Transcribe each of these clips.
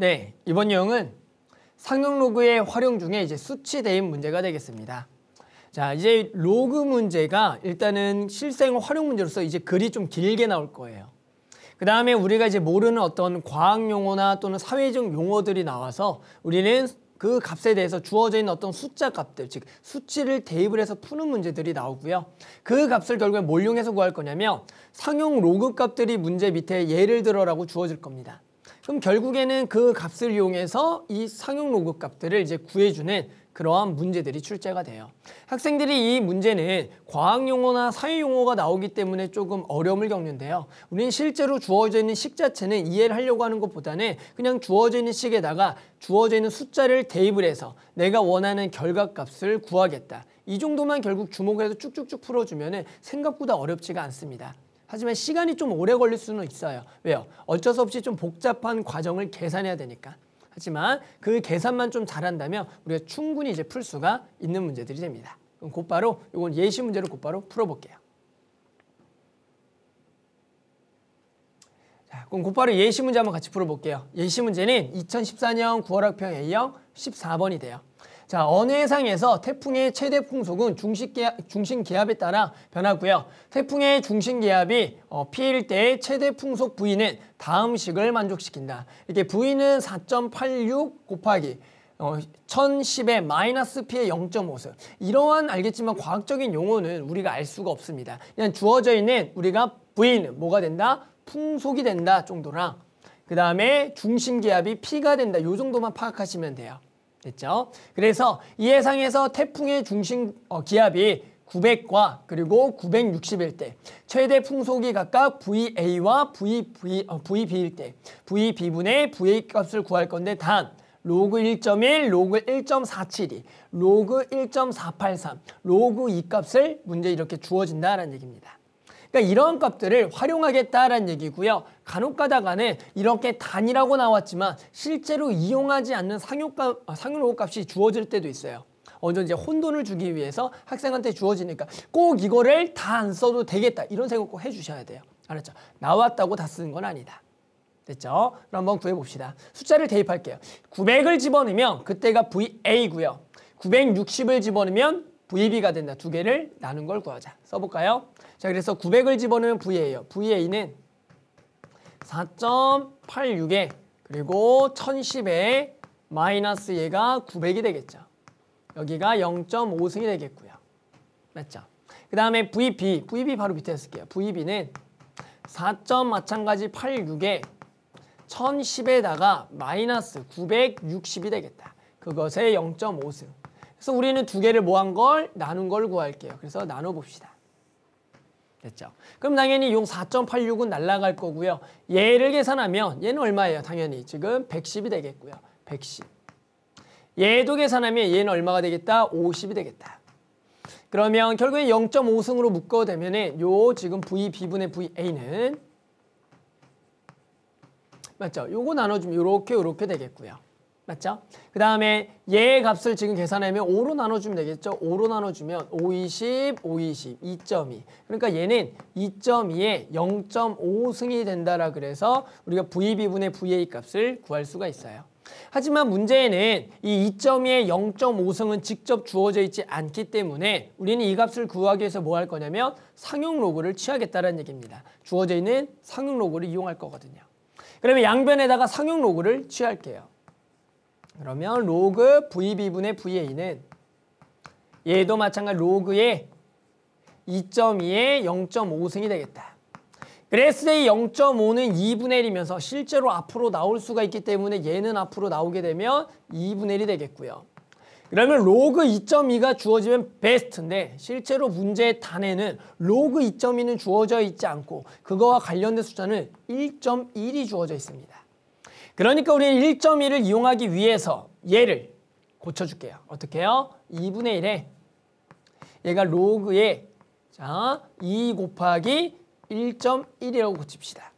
네, 이번 유형은 상용 로그의 활용 중에 이제 수치 대입 문제가 되겠습니다. 자, 이제 로그 문제가 일단은 실생 활용 문제로서 이제 글이 좀 길게 나올 거예요. 그 다음에 우리가 이제 모르는 어떤 과학 용어나 또는 사회적 용어들이 나와서 우리는 그 값에 대해서 주어져 있는 어떤 숫자 값들, 즉 수치를 대입을 해서 푸는 문제들이 나오고요. 그 값을 결국에 뭘 이용해서 구할 거냐면 상용 로그 값들이 문제 밑에 예를 들어라고 주어질 겁니다. 그럼 결국에는 그 값을 이용해서 이 상용 로그 값들을 이제 구해주는 그러한 문제들이 출제가 돼요. 학생들이 이 문제는 과학 용어나 사회 용어가 나오기 때문에 조금 어려움을 겪는데요. 우리는 실제로 주어져 있는 식 자체는 이해를 하려고 하는 것보다는 그냥 주어져 있는 식에다가 주어져 있는 숫자를 대입을 해서 내가 원하는 결과값을 구하겠다. 이 정도만 결국 주목을 해서 쭉쭉쭉 풀어주면 생각보다 어렵지가 않습니다. 하지만 시간이 좀 오래 걸릴 수는 있어요. 왜요? 어쩔 수 없이 좀 복잡한 과정을 계산해야 되니까. 하지만 그 계산만 좀 잘한다면 우리가 충분히 이제 풀 수가 있는 문제들이 됩니다. 그럼 곧바로 이건 예시 문제로 곧바로 풀어볼게요. 자, 그럼 곧바로 예시 문제 한번 같이 풀어볼게요. 예시 문제는 2014년 9월 학평 A형 14번이 돼요. 자, 어느 해상에서 태풍의 최대 풍속은 중심 기압에 따라 변하고요. 태풍의 중심 기압이 P일 때의 최대 풍속 V는 다음 식을 만족시킨다. 이렇게 V는 4.86 곱하기 1010의 마이너스 P의 0.5승. 이러한 알겠지만 과학적인 용어는 우리가 알 수가 없습니다. 그냥 주어져 있는 우리가 V는 뭐가 된다? 풍속이 된다 정도랑 그 다음에 중심 기압이 P가 된다. 이 정도만 파악하시면 돼요. 됐죠? 그래서 이 해상에서 태풍의 중심 기압이 900과 그리고 960일 때 최대 풍속이 각각 VA와 VB일 때 VB분의 VA 값을 구할 건데 단 로그 1.1, 로그 1.472, 로그 1.483, 로그 2 값을 문제 이렇게 주어진다라는 얘기입니다. 그러니까 이런 값들을 활용하겠다라는 얘기고요. 간혹 가다가는 이렇게 단위라고 나왔지만 실제로 이용하지 않는 상용 로그 값이 주어질 때도 있어요. 먼저 이제 혼돈을 주기 위해서 학생한테 주어지니까 꼭 이거를 다 안 써도 되겠다. 이런 생각 꼭 해주셔야 돼요. 알았죠? 나왔다고 다 쓰는 건 아니다. 됐죠? 그럼 한번 구해봅시다. 숫자를 대입할게요. 900을 집어넣으면 그때가 VA고요. 960을 집어넣으면 VB가 된다. 두 개를 나눈 걸 구하자. 써볼까요? 자, 그래서 900을 집어넣으면 VA예요. VA는 4.86에 그리고 1010에 마이너스 얘가 900이 되겠죠. 여기가 0.5승이 되겠고요. 맞죠? 그 다음에 VB 바로 밑에 쓸게요. VB는 4. 마찬가지 86에 1010에다가 마이너스 960이 되겠다. 그것의 0.5승. 그래서 우리는 두 개를 모한 걸 나눈 걸 구할게요. 그래서 나눠봅시다. 됐죠? 그럼 당연히 용 4.86은 날아갈 거고요. 얘를 계산하면 얘는 얼마예요? 당연히 지금 110이 되겠고요. 110. 얘도 계산하면 얘는 얼마가 되겠다? 50이 되겠다. 그러면 결국에 0.5승으로 묶어되면 요 지금 VB분의 VA는 맞죠? 요거 나눠주면 요렇게 되겠고요. 맞죠? 그 다음에 얘의 값을 지금 계산하면 5로 나눠주면 되겠죠? 5로 나눠주면 5, 20, 5, 20, 2.2. 그러니까 얘는 2.2에 0.5승이 된다라 그래서 우리가 VB분의 VA 값을 구할 수가 있어요. 하지만 문제는 이 2.2의 0.5승은 직접 주어져 있지 않기 때문에 우리는 이 값을 구하기 위해서 뭐 할 거냐면 상용 로그를 취하겠다는 얘기입니다. 주어져 있는 상용 로그를 이용할 거거든요. 그러면 양변에다가 상용 로그를 취할게요. 그러면 로그 VB분의 VA는 얘도 마찬가지 로그의 2.2의 0.5승이 되겠다. 그랬을 때 0.5는 2분의 1이면서 실제로 앞으로 나올 수가 있기 때문에 얘는 앞으로 나오게 되면 2분의 1이 되겠고요. 그러면 로그 2.2가 주어지면 베스트인데 실제로 문제의 단에는 로그 2.2는 주어져 있지 않고 그거와 관련된 숫자는 1.1이 주어져 있습니다. 그러니까 우리는 1.1을 이용하기 위해서 얘를 고쳐줄게요. 어떻게 해요? 2분의 1에 얘가 로그에 2 곱하기 1.1이라고 고칩시다.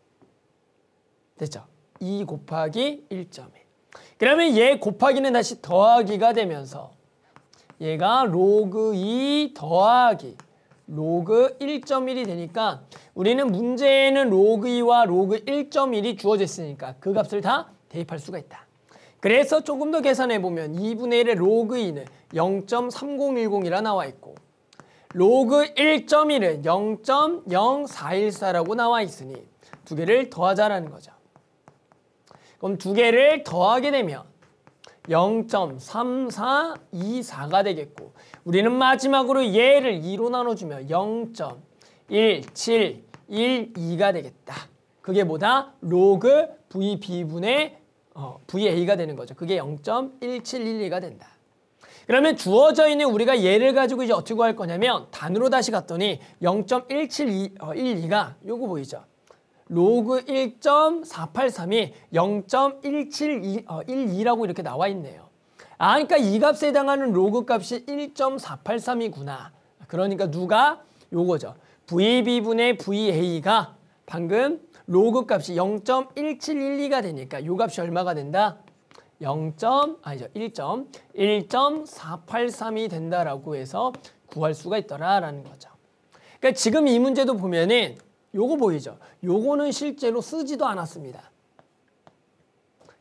됐죠? 2 곱하기 1.1. 그러면 얘 곱하기는 다시 더하기가 되면서 얘가 로그 2 더하기 로그 1.1이 되니까 우리는 문제에는 로그 2와 로그 1.1이 주어져 있으니까 그 값을 다 대입할 수가 있다. 그래서 조금 더 계산해 보면 2분의 1의 로그 2는 0.3010이라 나와 있고 로그 1.1은 0.0414라고 나와 있으니 두 개를 더하자라는 거죠. 그럼 두 개를 더하게 되면 0.3424가 되겠고 우리는 마지막으로 얘를 2로 나눠주면 0.1712가 되겠다. 그게 뭐다? 로그 VB분의 VA가 되는 거죠. 그게 0.1712가 된다. 그러면 주어져 있는 우리가 얘를 가지고 이제 어떻게 할 거냐면 단으로 다시 갔더니 0.1712가 요거 보이죠? 로그 1.483이 0.1712라고 이렇게 나와 있네요. 아, 그러니까 이 값에 해당하는 로그 값이 1.483이구나. 그러니까 누가? 요거죠. VB분의 VA가 방금 로그 값이 0.1712가 되니까 요 값이 얼마가 된다? 1.483이 된다라고 해서 구할 수가 있더라라는 거죠. 그러니까 지금 이 문제도 보면은 요거 보이죠? 요거는 실제로 쓰지도 않았습니다.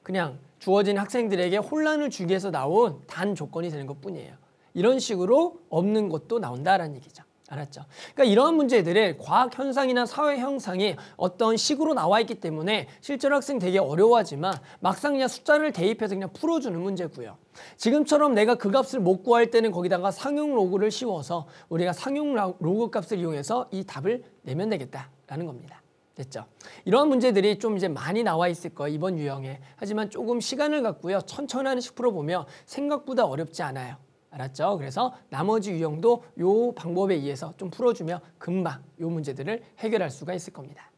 그냥 주어진 학생들에게 혼란을 주기 위해서 나온 단 조건이 되는 것뿐이에요. 이런 식으로 없는 것도 나온다라는 얘기죠. 알았죠? 그러니까 이런 문제들을 과학 현상이나 사회 현상이 어떤 식으로 나와 있기 때문에 실제로 학생 되게 어려워하지만 막상 그냥 숫자를 대입해서 그냥 풀어주는 문제고요. 지금처럼 내가 그 값을 못 구할 때는 거기다가 상용 로그를 씌워서 우리가 상용 로그 값을 이용해서 이 답을 내면 되겠다라는 겁니다. 됐죠? 이런 문제들이 좀 이제 많이 나와 있을 거예요. 이번 유형에. 하지만 조금 시간을 갖고요. 천천히 하나씩 풀어보면 생각보다 어렵지 않아요. 알았죠? 그래서 나머지 유형도 요 방법에 의해서 좀 풀어주면 금방 요 문제들을 해결할 수가 있을 겁니다.